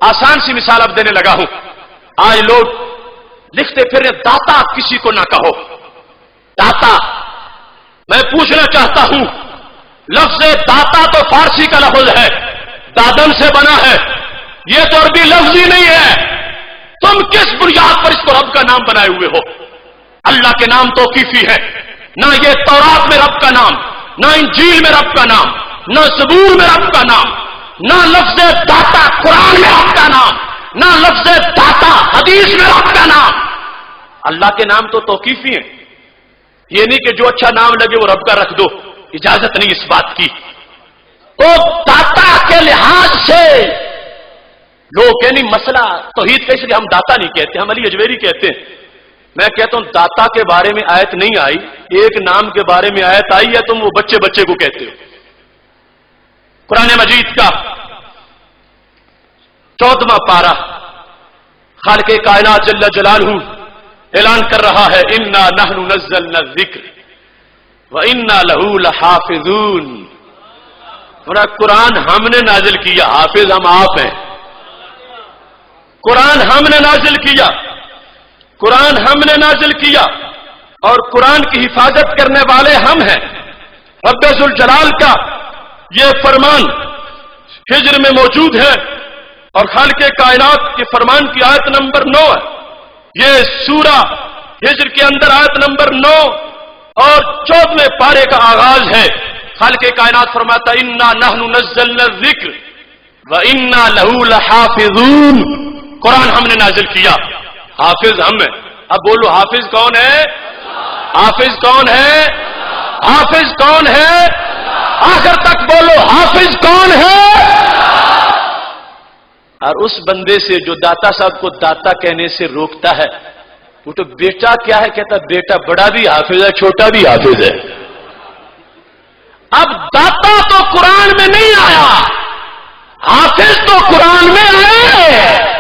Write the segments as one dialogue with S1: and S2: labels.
S1: आसान सी मिसाल अब देने लगा हूं। आज लोग लिखते फिर दाता किसी को ना कहो, दाता। मैं पूछना चाहता हूं, लफ्ज दाता तो फारसी का लफ्ज है, दादन से बना है, यह तो अरबी लफ्ज ही नहीं है। तुम किस बुनियाद पर इसको रब का नाम बनाए हुए हो? अल्लाह के नाम तौकीफी है, ना ये तौरात में रब का नाम, ना इंजील में रब का नाम, ना ज़बूर में रब का नाम, ना लफ्ज दाता कुरान में रब का नाम, ना लफ्ज दाता हदीस में रब का नाम। अल्लाह के नाम तो तौकीफी है। ये नहीं कि जो अच्छा नाम लगे वो रब का रख दो, इजाजत नहीं इस बात की। तो दाता के लिहाज से लोग कहनी मसला तौहीद का, इसलिए हम दाता नहीं कहते, हम अली अजमेरी कहते हैं। मैं कहता हूं दाता के बारे में आयत नहीं आई, एक नाम के बारे में आयत आई है, तुम वो बच्चे बच्चे को कहते हो। कुरान मजीद का 14वां पारा खालिक़े कायनात जल्ल जलालहू ऐलान कर रहा है, इन्ना नहनु नज़्ज़लना ज़िक्र व इन्ना लहू लहाफ़िज़ून। कुरान हमने नाजिल किया, हाफिज हम आप हैं। कुरान हमने नाजिल किया, कुरान हमने नाजिल किया और कुरान की हिफाजत करने वाले हम हैं। रब्बे ज़ुल जलाल का यह फरमान हिज्र में मौजूद है और खालिक़े कायनात के फरमान की आयत नंबर 9 है। यह सूरा हिज्र के अंदर आयत नंबर 9 और 14वें पारे का आगाज है। खालिक़े कायनात फरमाता, इन्ना नहनु नज़्ज़लना ज़िक्र व इन्ना लहू लहाफ़िज़ून। कुरान हमने नाजिल किया, हाफिज हम हैं। अब बोलो हाफिज कौन है? हाफिज कौन है? हाफिज कौन है? आखिर तक बोलो हाफिज कौन है? और उस बंदे से जो दाता साहब को दाता कहने से रोकता है, वो तो बेटा क्या है कहता, बेटा बड़ा भी हाफिज है, छोटा भी हाफिज है। अब दाता तो कुरान में नहीं आया, हाफिज तो कुरान में आए।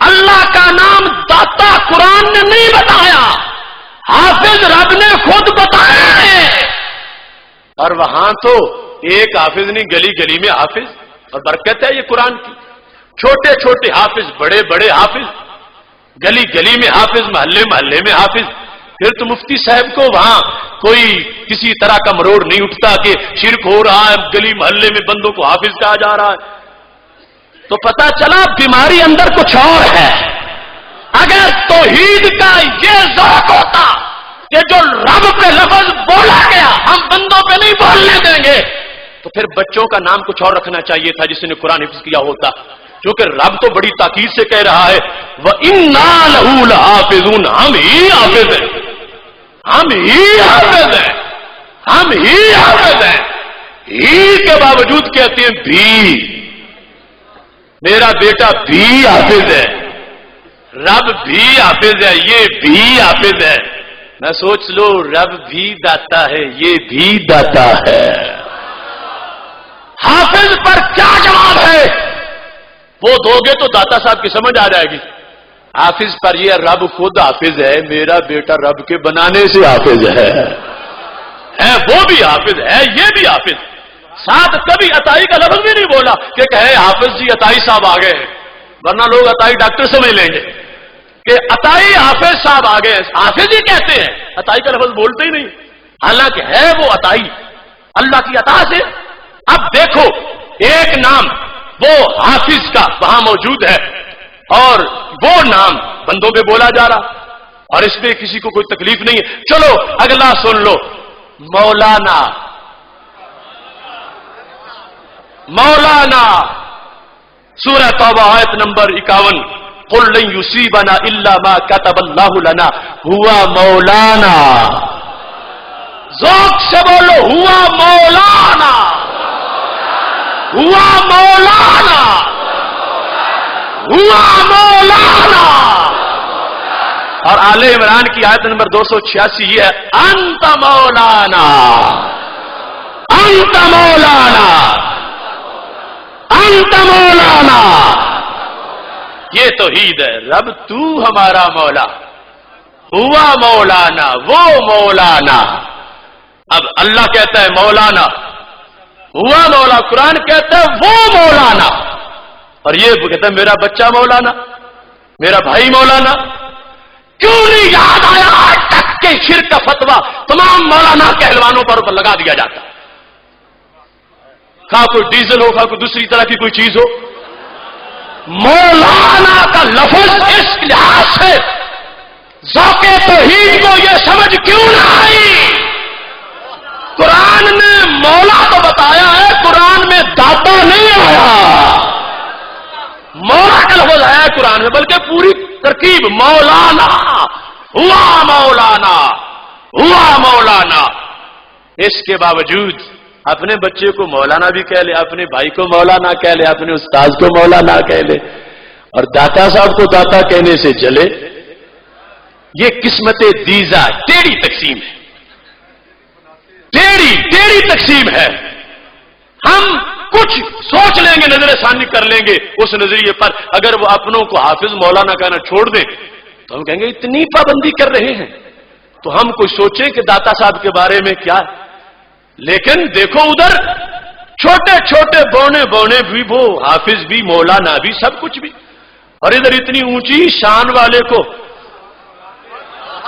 S1: अल्लाह का नाम दाता कुरान ने नहीं बताया, हाफिज रब ने खुद बताया है। और वहां तो एक हाफिज नहीं, गली गली में हाफिज, और बरकत है ये कुरान की। छोटे छोटे हाफिज, बड़े बड़े हाफिज, गली गली में हाफिज, मोहल्ले मोहल्ले में हाफिज। फिर तो मुफ्ती साहब को वहां कोई किसी तरह का मरोड़ नहीं उठता कि शिरक हो रहा है, गली मोहल्ले में बंदों को हाफिज कहा जा रहा है। तो पता चला बीमारी अंदर कुछ और है। अगर तौहीद का ये ज़ौक़ होता कि जो रब पे लफ्ज़ बोला गया हम बंदों पे नहीं बोलने देंगे, तो फिर बच्चों का नाम कुछ और रखना चाहिए था जिसने कुरान हिफ्ज़ किया होता। क्योंकि रब तो बड़ी ताकीद से कह रहा है, व इन्ना लहू लहाफ़िज़ून, हम ही हाफिज हैं, हम ही हाफिज हैं, हम ही हाफिज हैं। ही के बावजूद कहते हैं भी, मेरा बेटा भी हाफिज है, रब भी हाफिज है, ये भी हाफिज है। मैं सोच लो, रब भी दाता है, ये भी दाता है। हाफिज पर क्या जवाब है वो दोगे तो दाता साहब की समझ आ जाएगी। हाफिज पर ये रब खुद हाफिज है, मेरा बेटा रब के बनाने से हाफिज है वो भी हाफिज है, ये भी हाफिज। साथ कभी अताई का लफ्ज भी नहीं बोला कि कहे हाफिज जी अताई साहब आ गए हैं, वरना लोग अताई डॉक्टर समझ लेंगे कि अताई हाफिज साहब आ गए। हाफिज ही कहते हैं, अताई का लफ्ज बोलते ही नहीं, हालांकि है वो अताई अल्लाह की अता से। अब देखो, एक नाम वो हाफिज का वहां मौजूद है और वो नाम बंदों पे बोला जा रहा, और इसमें किसी को कोई तकलीफ नहीं है। चलो अगला सुन लो, मौलाना। मौलाना सूरह तौबा आयत नंबर 51, कुल लन युसीबना इल्ला मा कतबल्लाहु लना हुआ मौलाना। ज़ौक़ से बोलो, हुआ मौलाना, हुआ मौलाना, हुआ मौलाना। और आले इमरान की आयत नंबर 286 ये है, अंत मौलाना, अंत मौलाना, अंत मौलाना। ये तौहीद है, रब तू हमारा मौला, हुआ मौलाना, वो मौलाना। अब अल्लाह कहता है मौलाना, हुआ मौला, कुरान कहता है वो मौलाना। اور یہ کہتا ہے میرا بچہ مولانا، میرا بھائی مولانا. کیوں نہیں یاد آیا آج تک کہ شرک کا فتویٰ تمام مولانا کہلوانوں پر لگا دیا جاتا؟ خواہ کوئی ڈیزل ہو، خواہ کوئی دوسری طرح کی کوئی چیز ہو. مولانا کا لفظ اس لحاظ سے ذوق توحید کو یہ سمجھ کیوں نہ آئی؟ قرآن نے مولا تو بتایا ہے، قرآن میں داتا نہیں آیا. مولا کا لفظ آیا ہے قرآن میں، بلکہ پوری ترکیب مولانا ہوا مولانا ہوا مولانا. اس کے باوجود اپنے بچے کو مولانا بھی کہہ لے، اپنے بھائی کو مولانا کہہ لے، اپنے استاذ کو مولانا کہہ لے، اور داتا صاحب کو داتا کہنے سے چلے. یہ قسمت دیزا ٹیڑھی تقسیم ہے، ٹیڑھی تقسیم ہے. ہم کچھ سوچ لیں گے، نظر ثانی کر لیں گے اس نظریے پر. اگر وہ اپنوں کو حافظ مولانا کہنا چھوڑ دیں تو ہم کہیں گے اتنی پابندی کر رہے ہیں. تو ہم کچھ سوچیں کہ داتا صاحب کے بارے میں کیا ہے. لیکن دیکھو ادھر چھوٹے چھوٹے بونے بونے بھی، وہ حافظ بھی مولانا بھی سب کچھ بھی، اور ادھر اتنی اونچی شان والے کو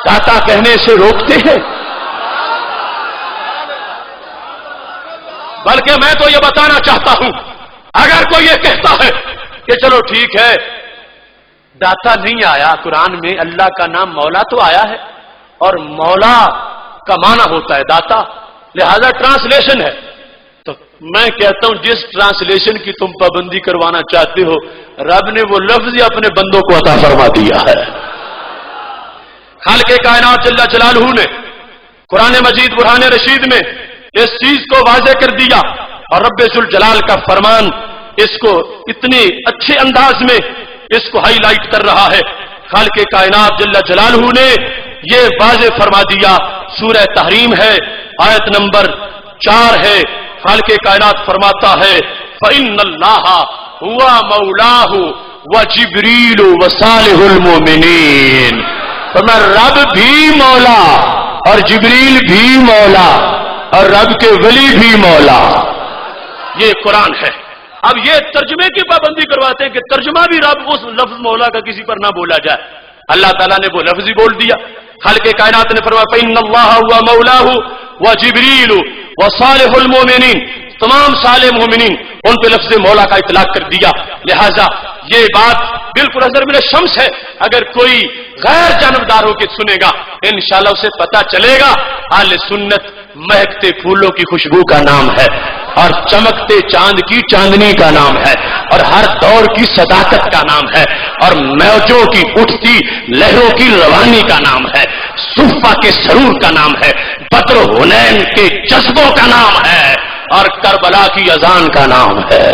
S1: داتا کہنے سے روکتے ہیں. بلکہ میں تو یہ بتانا چاہتا ہوں، اگر کوئی یہ کہتا ہے کہ چلو ٹھیک ہے داتا نہیں آیا قرآن میں، اللہ کا نام مولا تو آیا ہے، اور مولا کا معنی ہوتا ہے داتا، لہذا ٹرانسلیشن ہے. تو میں کہتا ہوں جس ٹرانسلیشن کی تم پابندی کروانا چاہتے ہو، رب نے وہ لفظ ہی اپنے بندوں کو عطا فرما دیا ہے. خالق کائنات جل جلالہ نے قرآن مجید برہان رشید میں اس چیز کو واضح کر دیا، اور رب ذوالجلال کا فرمان اس کو اتنے اچھے انداز میں اس کو ہائی لائٹ کر رہا ہے. خالق کائنات جل جلالہ نے یہ واضح فرما دیا. سورہ تحریم ہے، آیت نمبر 4 ہے. خالق کائنات فرماتا ہے فَإِنَّ اللَّهَ هُوَ مَوْلَاهُ وَجِبْرِيلُ وَصَالِحُ الْمُؤْمِنِينَ. فرمایا رب بھی مولا اور جبریل بھی مولا اور رب کے ولی بھی مولا. یہ قرآن ہے. اب یہ ترجمے کی پابندی کرواتے ہیں کہ ترجمہ بھی رب اس لفظ مولا کا کسی پر نہ بولا جائے. اللہ تعالیٰ نے وہ لفظ ہی بول دیا. خالق کائنات نے فرمایا فَإِنَّ اللَّهَ هُوَ مَوْلَاهُ وَجِبْرِيلُ وَصَالِحُ الْمُؤْمِنِينَ. تمام صالح مومنین ان پہ لفظ مولا کا اطلاق کر دیا. لہذا یہ بات بالکل حضر من الشمس ہے. اگر کوئی غیر جانبدار ہو کے سنے گا انشاءاللہ اسے پتا چلے گا اہل سنت مہکتے پھولوں کی خوشبو کا نام ہے، اور چمکتے چاند کی چاندنی کا نام ہے، اور ہر دور کی صداقت کا نام ہے، اور موجوں کی اٹھتی لہروں کی روانی کا نام ہے، صفہ کے سرور کا نام ہے، بدر و حنین کے جذبوں کا نام ہے، اور کربلا کی اذان کا نام ہے.